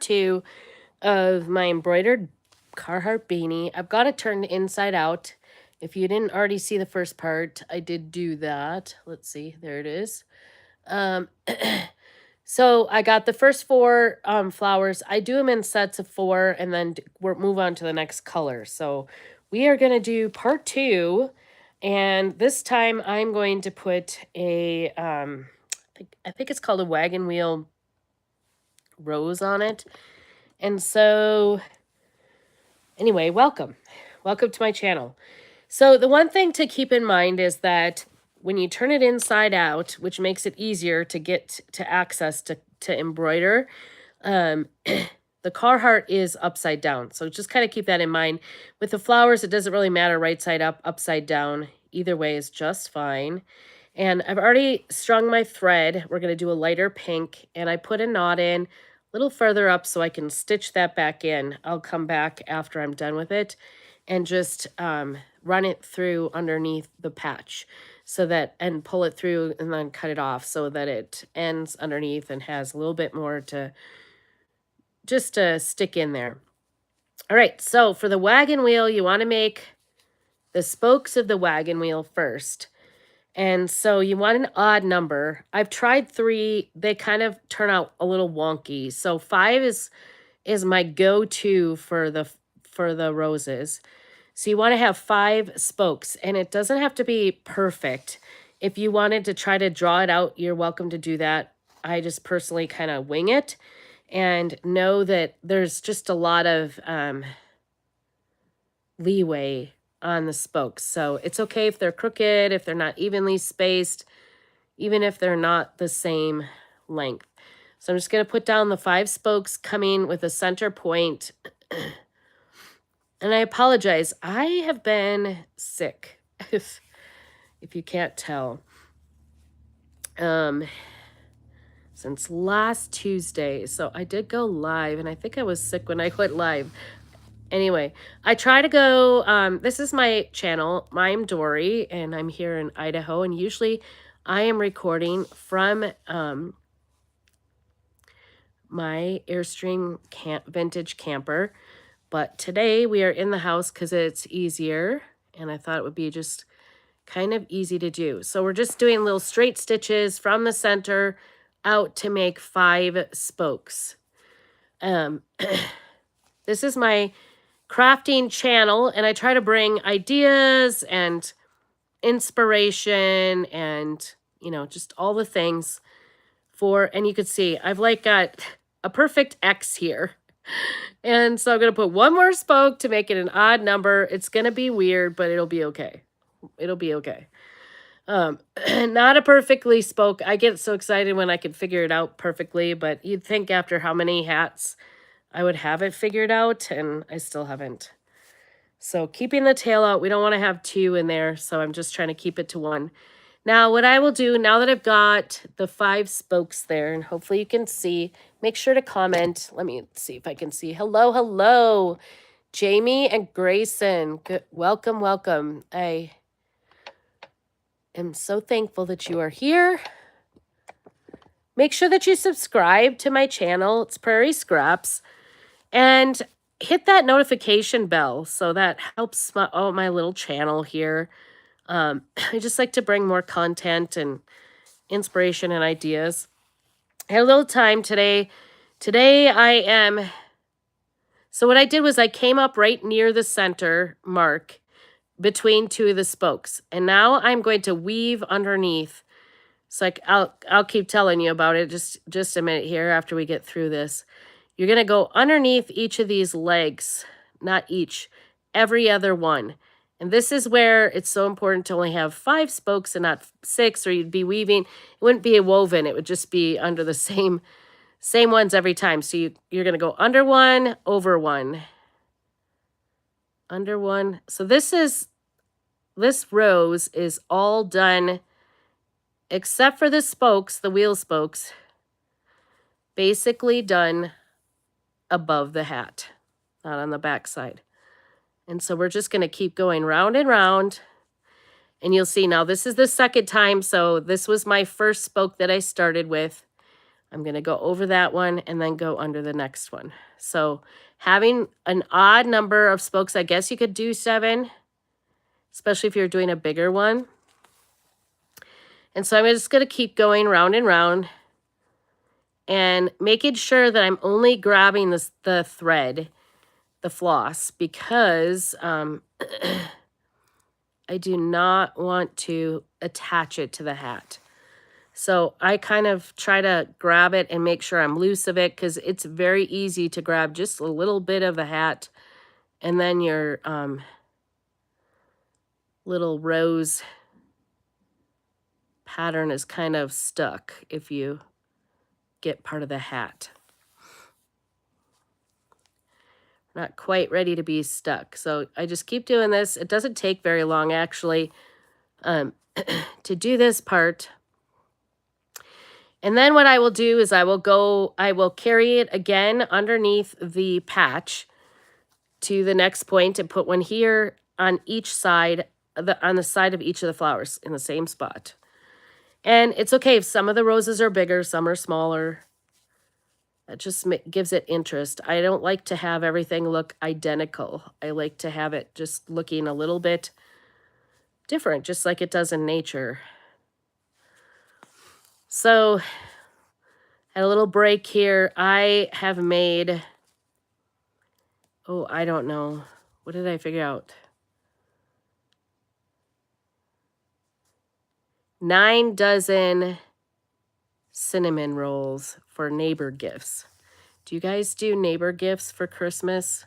2 of my embroidered Carhartt beanie. I've got it turned inside out. If you didn't already see the first part, I did do that. Let's see, there it is. Um, so I got the first 4 flowers. I do them in sets of 4 and then move on to the next color. So we are going to do part 2. And this time I'm going to put a, I think it's called a wagon wheel rose on it. And so anyway, welcome. Welcome to my channel. So the one thing to keep in mind is that when you turn it inside out, which makes it easier to get to access to embroider, the Carhartt is upside down. So just kind of keep that in mind. With the flowers, it doesn't really matter right side up, upside down. Either way is just fine. And I've already strung my thread. We're going to do a lighter pink. And I put a knot in a little further up so I can stitch that back in. I'll come back after I'm done with it and just run it through underneath the patch so that, and pull it through and then cut it off so that it ends underneath and has a little bit more to just to stick in there. All right, so for the wagon wheel, you want to make the spokes of the wagon wheel first. And so you want an odd number. I've tried 3. They kind of turn out a little wonky. So 5 is my go-to for the roses. So you want to have 5 spokes, and it doesn't have to be perfect. If you wanted to try to draw it out, you're welcome to do that. I just personally kind of wing it and know that there's just a lot of leeway on the spokes. So it's okay if they're crooked, if they're not evenly spaced, even if they're not the same length. So I'm just going to put down the 5 spokes coming with a center point. And I apologize. I have been sick, if you can't tell, since last Tuesday. So I did go live, and I think I was sick when I went live. Anyway, I try to go, this is my channel. I'm Dory, and I'm here in Idaho, and usually I am recording from my Airstream vintage camper. But today we are in the house because it's easier, and I thought it would be just kind of easy to do. So we're just doing little straight stitches from the center out to make 5 spokes. This is my crafting channel, and I try to bring ideas and inspiration and, you know, just all the things for, and you could see I've like got a perfect X here. And so I'm going to put 1 more spoke to make it an odd number. It's going to be weird, but it'll be okay. It'll be okay. Not a perfectly spoke. I get so excited when I can figure it out perfectly, but you'd think after how many hats I would have it figured out, and I still haven't. So keeping the tail out, we don't want to have 2 in there, so I'm just trying to keep it to 1. Now, what I will do, now that I've got the 5 spokes there, and hopefully you can see, make sure to comment. Let me see if I can see. Hello, hello, Jamie and Grayson. Good. Welcome, welcome. I am so thankful that you are here. Make sure that you subscribe to my channel. It's Prairie Scraps. And hit that notification bell so that helps my little channel here. I just like to bring more content and inspiration and ideas. I had a little time today. Today I am, so what I did was I came up right near the center mark between 2 of the spokes. And now I'm going to weave underneath. So I'll keep telling you about it just a minute here after we get through this. You're going to go underneath each of these legs, not each, every other one. And this is where it's so important to only have 5 spokes and not 6, or you'd be weaving. It wouldn't be a woven. It would just be under the same ones every time. So you're going to go under 1, over 1, under 1. So this rose is all done except for the spokes, the wheel spokes, basically done above the hat, not on the back side. And so we're just going to keep going round and round. And you'll see now this is the second time. So this was my first spoke that I started with. I'm going to go over that one and then go under the next one. So having an odd number of spokes, I guess you could do 7, especially if you're doing a bigger one. And so I'm just going to keep going round and round and making sure that I'm only grabbing the thread, the floss, because I do not want to attach it to the hat. So I kind of try to grab it and make sure I'm loose of it, because it's very easy to grab just a little bit of the hat and then your little rose pattern is kind of stuck if you get part of the hat. Not quite ready to be stuck. So I just keep doing this. It doesn't take very long, actually, to do this part. And then what I will do is I will carry it again underneath the patch to the next point and put one here on each side, on the side of each of the flowers in the same spot. And it's okay if some of the roses are bigger, some are smaller. That just gives it interest. I don't like to have everything look identical. I like to have it just looking a little bit different, just like it does in nature. So, at a little break here, I have made, oh, I don't know. What did I figure out? 9 dozen cinnamon rolls for neighbor gifts. Do you guys do neighbor gifts for Christmas?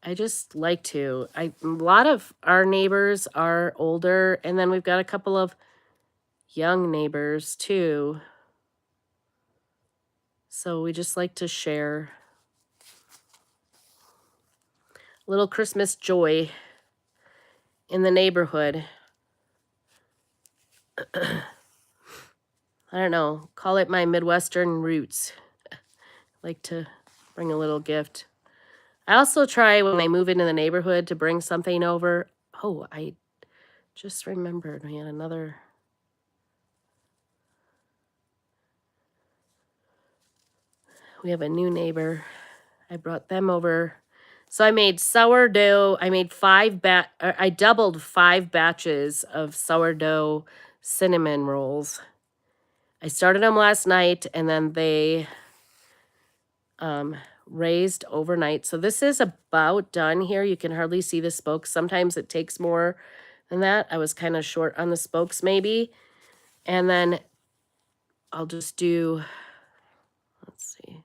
I just like to. A lot of our neighbors are older, and then we've got a couple of young neighbors too. So we just like to share a little Christmas joy in the neighborhood. I don't know, call it my Midwestern roots. Like to bring a little gift. I also try when I move into the neighborhood to bring something over. Oh, I just remembered we had another. We have a new neighbor. I brought them over. So I made sourdough. I made I doubled 5 batches of sourdough cinnamon rolls. I started them last night, and then they raised overnight. So this is about done here. You can hardly see the spokes. Sometimes it takes more than that. I was kind of short on the spokes maybe. And then I'll just do, let's see,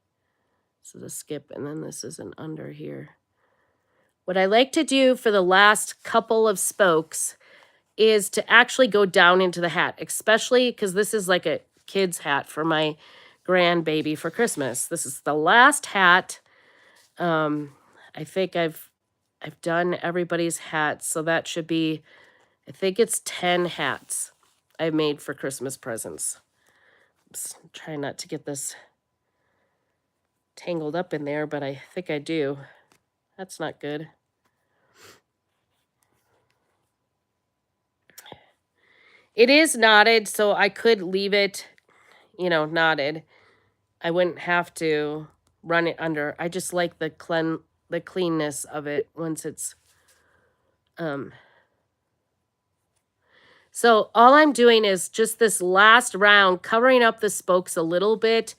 this is a skip and then this is an under here. What I like to do for the last couple of spokes is to actually go down into the hat, especially because this is like a kid's hat for my grandbaby for Christmas. This is the last hat. I think I've done everybody's hats, so that should be, I think it's 10 hats I've made for Christmas presents. Oops, I'm trying not to get this tangled up in there, but I think I do. That's not good. It is knotted, so I could leave it, you know, knotted. I wouldn't have to run it under. I just like the cleanness of it once it's so all I'm doing is just this last round covering up the spokes a little bit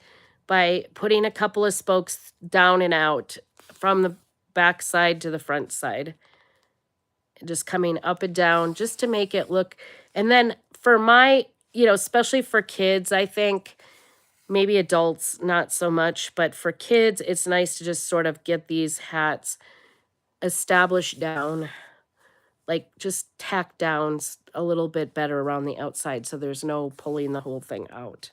by putting a couple of spokes down and out from the back side to the front side. Just coming up and down just to make it look. And then for my, you know, especially for kids, I think maybe adults, not so much, but for kids, it's nice to just sort of get these hats established down, like just tack down a little bit better around the outside so there's no pulling the whole thing out.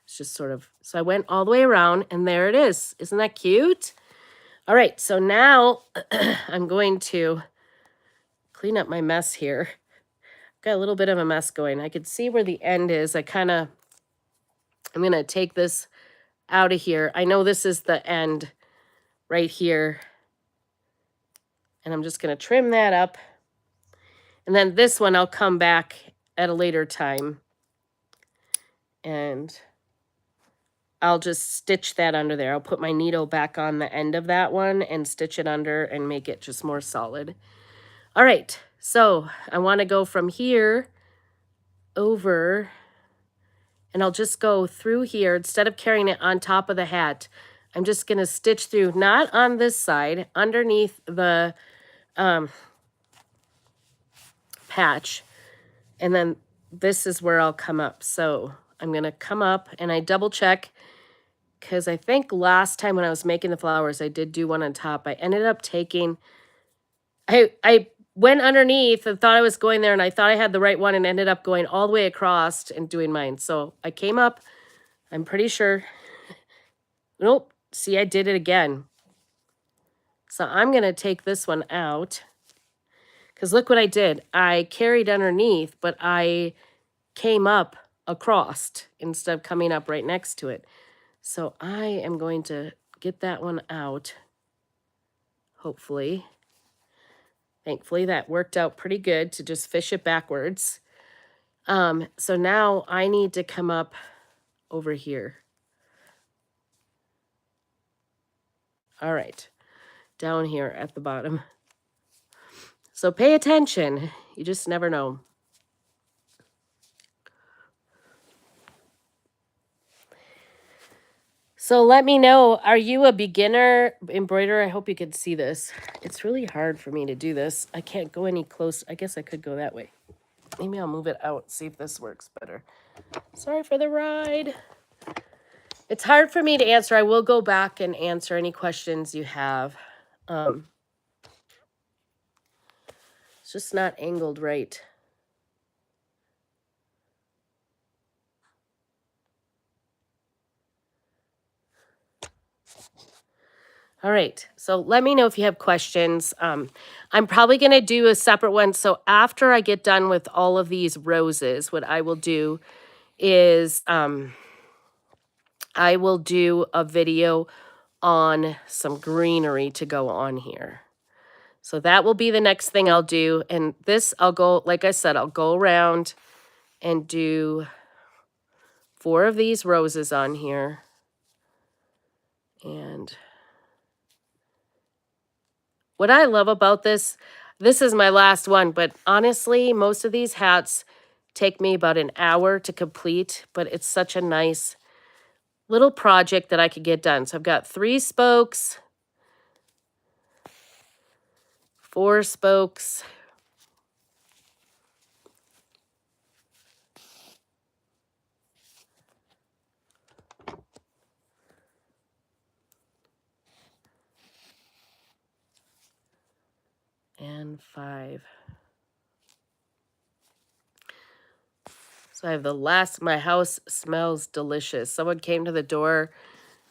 It's just sort of, so I went all the way around and there it is. Isn't that cute? All right, so now I'm going to clean up my mess here. Got a little bit of a mess going. I could see where the end is. I'm going to take this out of here. I know this is the end right here. And I'm just going to trim that up. And then this one I'll come back at a later time. And I'll just stitch that under there. I'll put my needle back on the end of that one and stitch it under and make it just more solid. All right, so I want to go from here over, and I'll just go through here. Instead of carrying it on top of the hat, I'm just going to stitch through, not on this side, underneath the patch. And then this is where I'll come up. So I'm going to come up, and I double check, because I think last time when I was making the flowers, I did do one on top. I ended up taking, I went underneath and thought I was going there, and I thought I had the right one, and ended up going all the way across and doing mine. So I came up, I'm pretty sure. Nope. See, I did it again. So I'm going to take this one out, because look what I did. I carried underneath, but I came up across instead of coming up right next to it. So I am going to get that one out, hopefully. Thankfully, that worked out pretty good to just fish it backwards. So now I need to come up over here. All right, down here at the bottom. So pay attention. You just never know. So let me know, are you a beginner embroiderer? I hope you can see this. It's really hard for me to do this. I can't go any close. I guess I could go that way. Maybe I'll move it out, see if this works better. Sorry for the ride. It's hard for me to answer. I will go back and answer any questions you have. It's just not angled right. All right, so let me know if you have questions. I'm probably going to do a separate one. So after I get done with all of these roses, what I will do is I will do a video on some greenery to go on here. So that will be the next thing I'll do. And this, I'll go, like I said, I'll go around and do 4 of these roses on here. And what I love about this is my last one, but honestly, most of these hats take me about an hour to complete, but it's such a nice little project that I could get done. So I've got 3 spokes, 4 spokes, and 5. So I have the last, my house smells delicious. Someone came to the door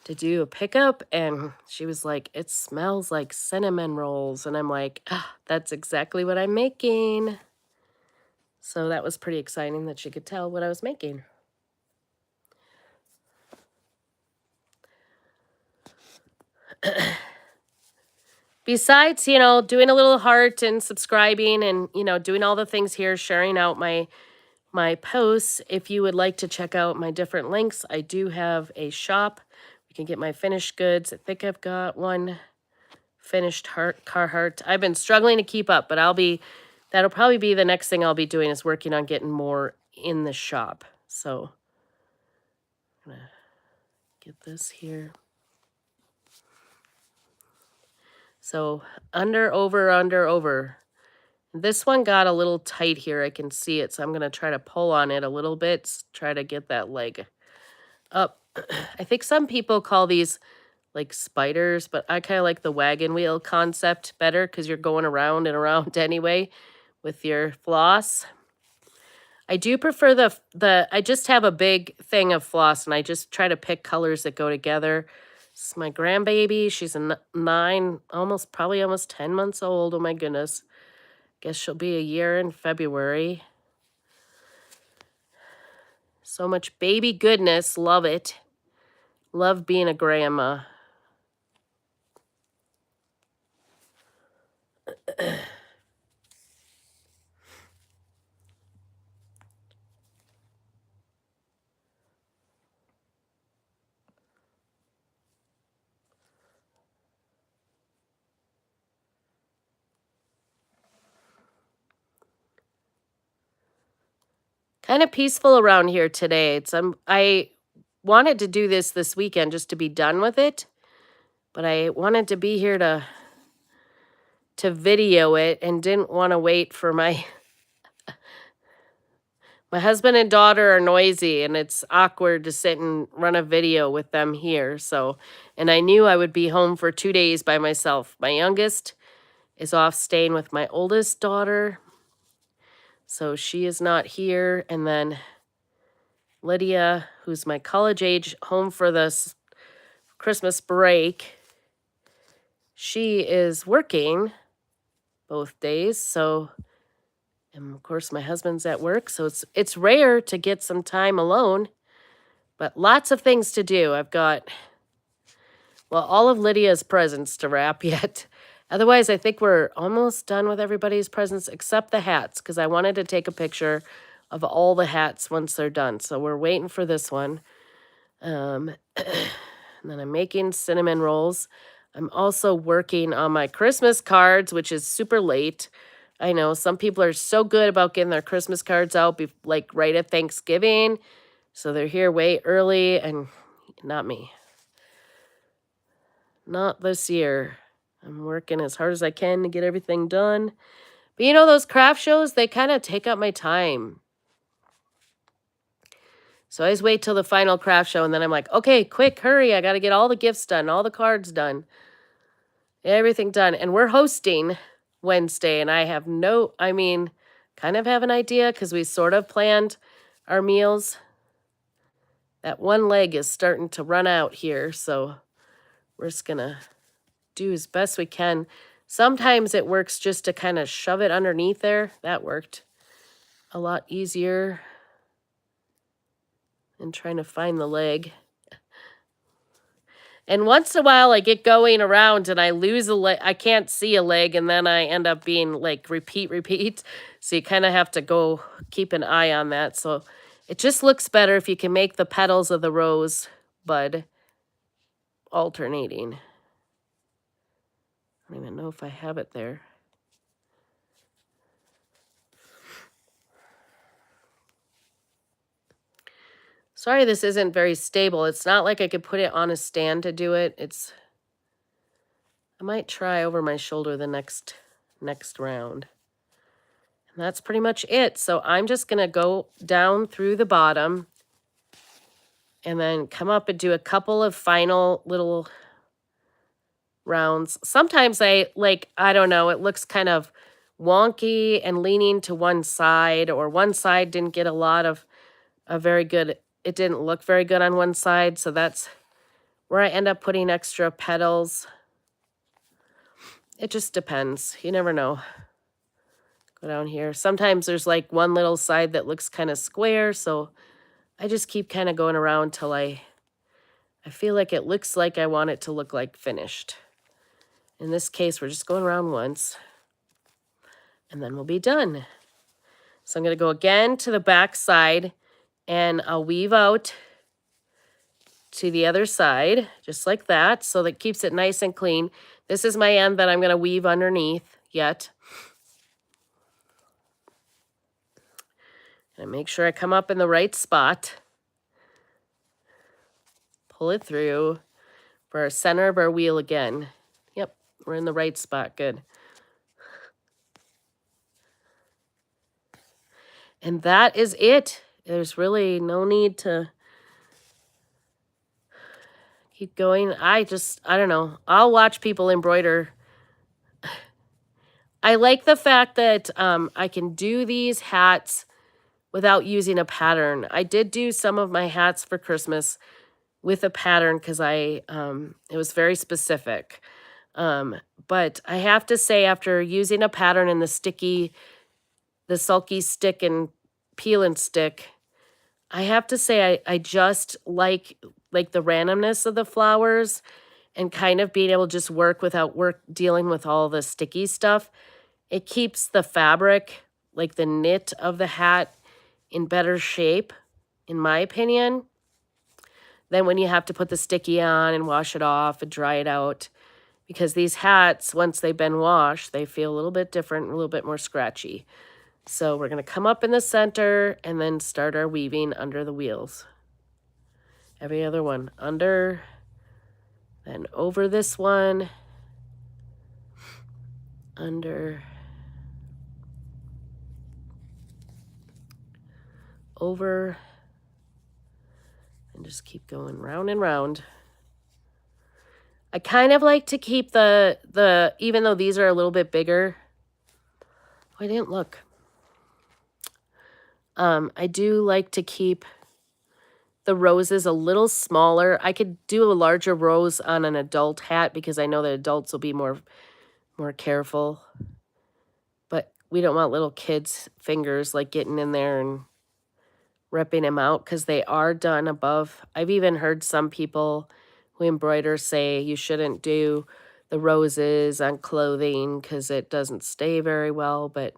to do a pickup, and she was like, it smells like cinnamon rolls. And I'm like, that's exactly what I'm making. So that was pretty exciting that she could tell what I was making. Besides, doing a little heart and subscribing and, doing all the things here, sharing out my posts. If you would like to check out my different links, I do have a shop. You can get my finished goods. I think I've got one finished Carhartt. I've been struggling to keep up, but that'll probably be the next thing I'll be doing, is working on getting more in the shop. So I'm gonna get this here. So under, over, under, over. This one got a little tight here. I can see it. So I'm going to try to pull on it a little bit. Try to get that leg up. I think some people call these like spiders, but I kind of like the wagon wheel concept better, because you're going around and around anyway with your floss. I do prefer I just have a big thing of floss, and I just try to pick colors that go together. This is my grandbaby. She's a 9, probably almost 10 months old. Oh my goodness. Guess she'll be a year in February. So much baby goodness. Love it. Love being a grandma. Kind of peaceful around here today. I wanted to do this weekend just to be done with it, but I wanted to be here to video it and didn't want to wait for my husband and daughter are noisy and it's awkward to sit and run a video with them here. So, and I knew I would be home for 2 days by myself. My youngest is off staying with my oldest daughter, so she is not here. And then Lydia, who's my college age, home for this Christmas break. She is working both days, so, and of course my husband's at work, so it's rare to get some time alone, but lots of things to do. I've got, well, all of Lydia's presents to wrap yet. Otherwise, I think we're almost done with everybody's presents except the hats, because I wanted to take a picture of all the hats once they're done. So we're waiting for this one. And then I'm making cinnamon rolls. I'm also working on my Christmas cards, which is super late. I know some people are so good about getting their Christmas cards out like right at Thanksgiving. So they're here way early, and not me. Not this year. I'm working as hard as I can to get everything done. But you know, those craft shows, they kind of take up my time. So I always wait till the final craft show, and then I'm like, okay, quick, hurry. I got to get all the gifts done, all the cards done, everything done. And we're hosting Wednesday, and I kind of have an idea because we sort of planned our meals. That one leg is starting to run out here, so we're just going to do as best we can. Sometimes it works just to kind of shove it underneath there. That worked a lot easier than trying to find the leg. And once in a while I get going around and I lose a leg. I can't see a leg, and then I end up being like repeat. So you kind of have to go keep an eye on that. So it just looks better if you can make the petals of the rose bud alternating. I don't even know if I have it there. Sorry, this isn't very stable. It's not like I could put it on a stand to do it. I might try over my shoulder the next round. And that's pretty much it. So I'm just going to go down through the bottom and then come up and do a couple of final little rounds. Sometimes I don't know, it looks kind of wonky and leaning to one side, or one side didn't get it didn't look very good on one side. So that's where I end up putting extra petals. It just depends. You never know. Go down here. Sometimes there's like one little side that looks kind of square. So I just keep kind of going around till I feel like it looks like I want it to look like finished. In this case, we're just going around once, and then we'll be done. So I'm going to go again to the back side, and I'll weave out to the other side, just like that, so that keeps it nice and clean. This is my end that I'm going to weave underneath yet. And make sure I come up in the right spot. Pull it through for our center of our wheel again. Yep, we're in the right spot. Good. And that is it. There's really no need to keep going. I don't know. I'll watch people embroider. I like the fact that I can do these hats without using a pattern. I did do some of my hats for Christmas with a pattern because it was very specific. But I have to say, after using a pattern in the sulky stick and peel and stick, I have to say I just like the randomness of the flowers and kind of being able to just work without dealing with all the sticky stuff. It keeps the fabric, like the knit of the hat, in better shape, in my opinion, than when you have to put the sticky on and wash it off and dry it out. Because these hats, once they've been washed, they feel a little bit different, a little bit more scratchy. So we're going to come up in the center and then start our weaving under the wheels. Every other one under, then over this one, under, over, and just keep going round and round. I kind of like to keep the even though these are a little bit bigger. Oh, I didn't look. I do like to keep the roses a little smaller. I could do a larger rose on an adult hat because I know that adults will be more careful. But we don't want little kids' fingers like getting in there and ripping them out because they are done above. I've even heard some people who embroider say you shouldn't do the roses on clothing because it doesn't stay very well, but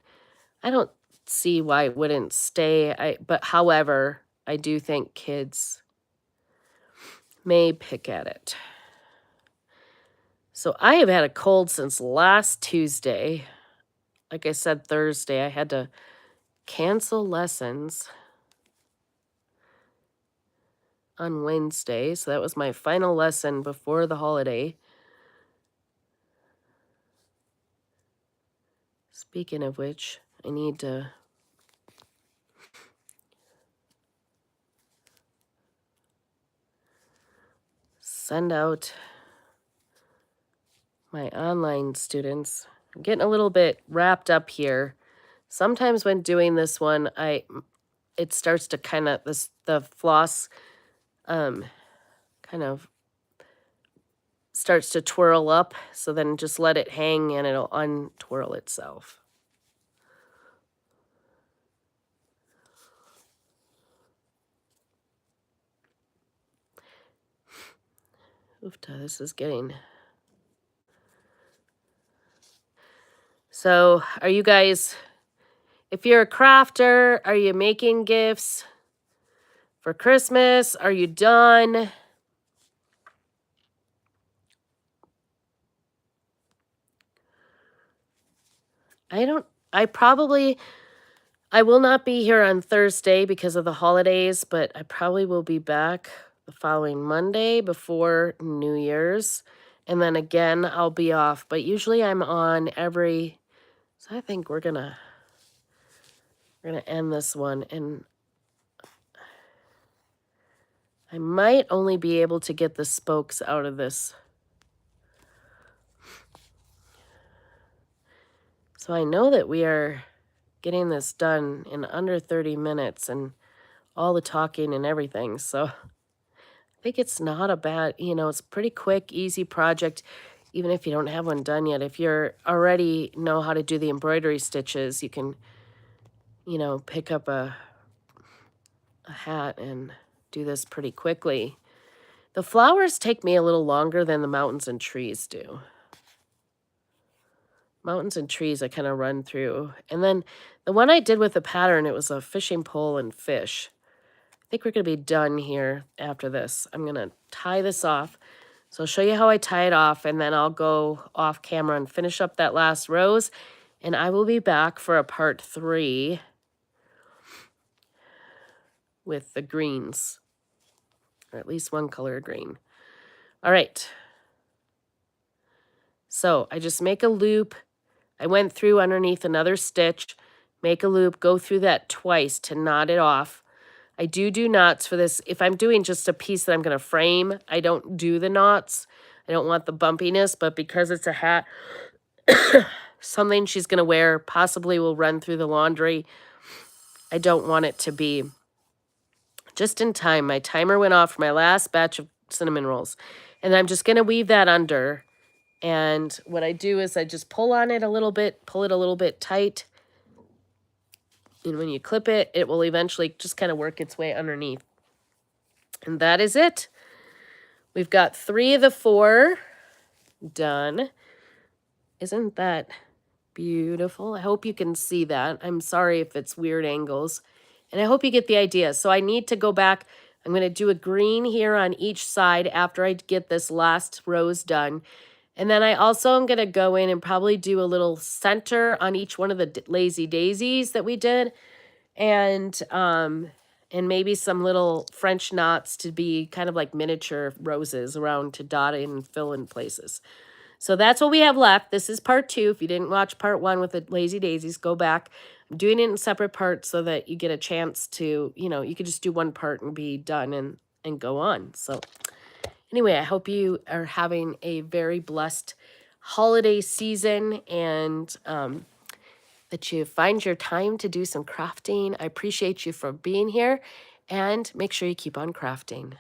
I don't see why it wouldn't stay. But however, I do think kids may pick at it. So I have had a cold since last Tuesday. Like I said, Thursday, I had to cancel lessons on Wednesday. So that was my final lesson before the holiday. Speaking of which, I need to send out my online students. I'm getting a little bit wrapped up here. Sometimes when doing this one, it starts to kind of the floss kind of starts to twirl up, so then just let it hang and it'll untwirl itself. Oofta, this is getting... So, are you guys, if you're a crafter, are you making gifts for Christmas? Are you done? I will not be here on Thursday because of the holidays, but I probably will be back the following Monday before New Year's. And then again, I'll be off, but usually I'm on every, so I think we're gonna end this one, and I might only be able to get the spokes out of this. So I know that we are getting this done in under 30 minutes and all the talking and everything. So I think it's not a bad, it's a pretty quick, easy project, even if you don't have one done yet. If you're already know how to do the embroidery stitches, you can, pick up a hat and do this pretty quickly. The flowers take me a little longer than the mountains and trees do. Mountains and trees I kind of run through. And then the one I did with the pattern, it was a fishing pole and fish. I think we're going to be done here after this. I'm going to tie this off. So I'll show you how I tie it off, and then I'll go off camera and finish up that last rose. And I will be back for a part 3 with the greens, or at least one color of green. All right. So I just make a loop. I went through underneath another stitch, make a loop, go through that twice to knot it off. I do knots for this. If I'm doing just a piece that I'm going to frame, I don't do the knots. I don't want the bumpiness, but because it's a hat, something she's going to wear, possibly will run through the laundry, I don't want it to be just in time. My timer went off for my last batch of cinnamon rolls, and I'm just going to weave that under. And what I do is I just pull on it a little bit, pull it a little bit tight. And when you clip it, it will eventually just kind of work its way underneath. And that is it. We've got 3 of the 4 done. Isn't that beautiful? I hope you can see that. I'm sorry if it's weird angles. And I hope you get the idea. So I need to go back. I'm going to do a green here on each side after I get this last rose done. And then I also am going to go in and probably do a little center on each one of the lazy daisies that we did. And maybe some little French knots to be kind of like miniature roses around to dot in and fill in places. So that's what we have left. This is part 2. If you didn't watch part 1 with the lazy daisies, go back. I'm doing it in separate parts so that you get a chance to, you could just do one part and be done and go on. So anyway, I hope you are having a very blessed holiday season, and that you find your time to do some crafting. I appreciate you for being here, and make sure you keep on crafting.